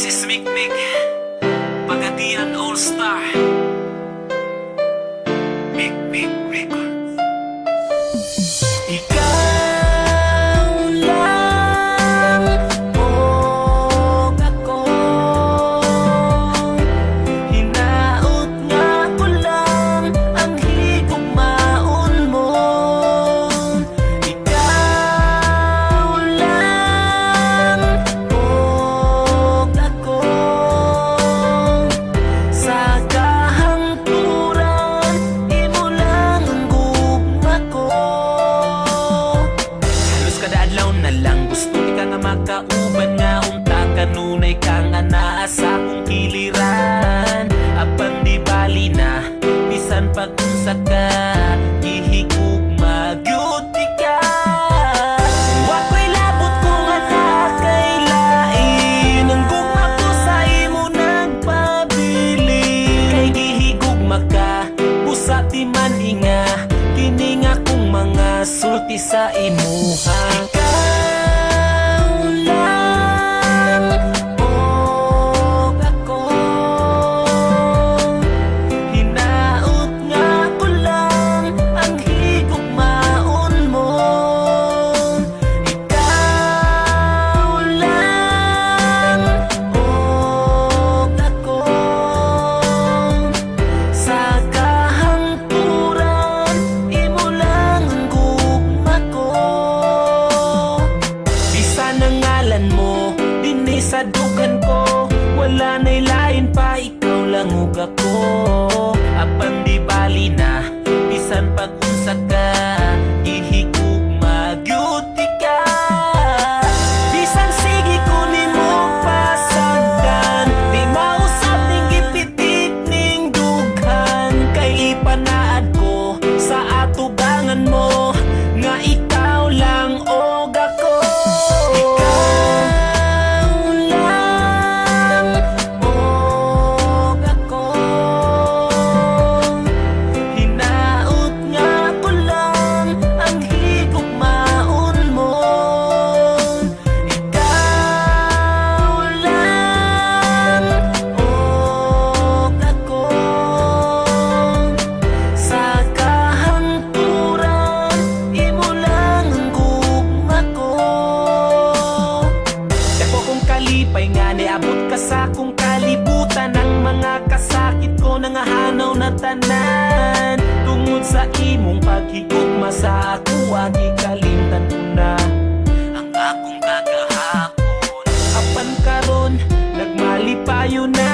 This is Mikmik, Pagadian All-Star, Mikmik Records. Ikaw lang o ako, hinaot nga ko lang ang higugmaon mo. Ikaw lang o ako, sa kahangturan imo lang ang gugma ko. Halos kada adlaw na lang gusto di ka nga makauban nga unta kanunay ka nga naa sa akong kiliran. Apan di bali na bisan pag-unsa ka gihigugma gyud di ka. Wa ko'y labot ko nga nakailain ang gugma ko sa imo nagpabili. Kay gihigugma ka busa ti man inga kini nga kong mga sulti sa imuha. Ikaw lang o ako, hinaot nga ko lang ang higugmaon mo. Ikaw lang o ako, sa kahangturan imo lang ang gugma ko. Bisan ang ngalan mo dinhi sa dugan ko, wala na'y lain pa ikaw lang ug ako. Apan di bali na bisan pag-unsa ka gihigugma gyud di ka. Bisan sige ko nimo pasagdan, di mausap ning gipitik ning dughan. Kay ipanaad ko sa atubangan mo nga ikaw lang og ako. Ikaw lang og ako, hinaot nga ko lang ang higugmaon mo. Ikaw lang og ako, sa kahangturan imo lang ang gugma ko. Dako kong kalipay nga niabot ka sa akong kalibutan. Ang mga kasakit ko nangahanaw na tanan tungod sa imong paghigugma sa ako. Gikalimtan ko na ang akong kagahapon. Apan karon nagmalipayo na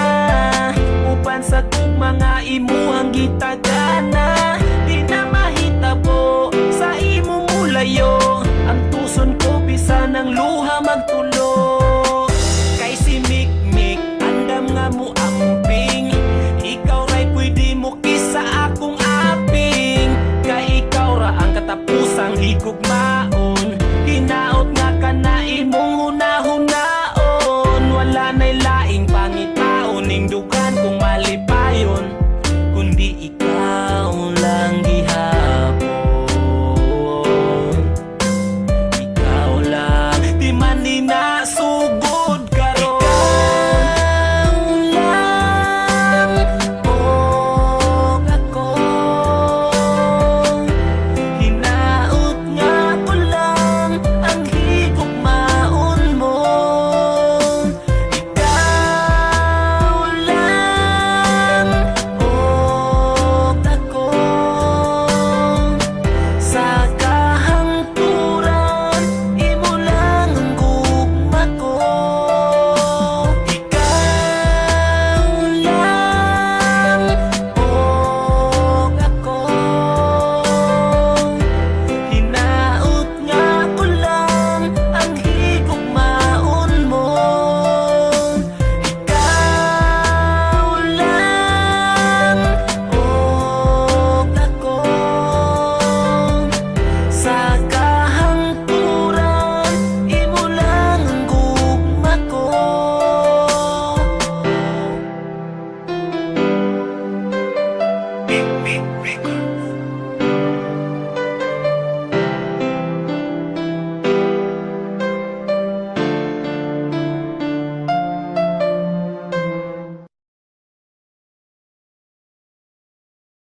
upan sa kong mga imuhang gitagana. Di na mahitabo sa imo mulayo ang tuson ko bisan ang luha magtulo. Kay si Mikmik andam nga mo amping, ikaw ra'y pwede mo kisa akong aping. Kay ikaw ra ang katapusang higugma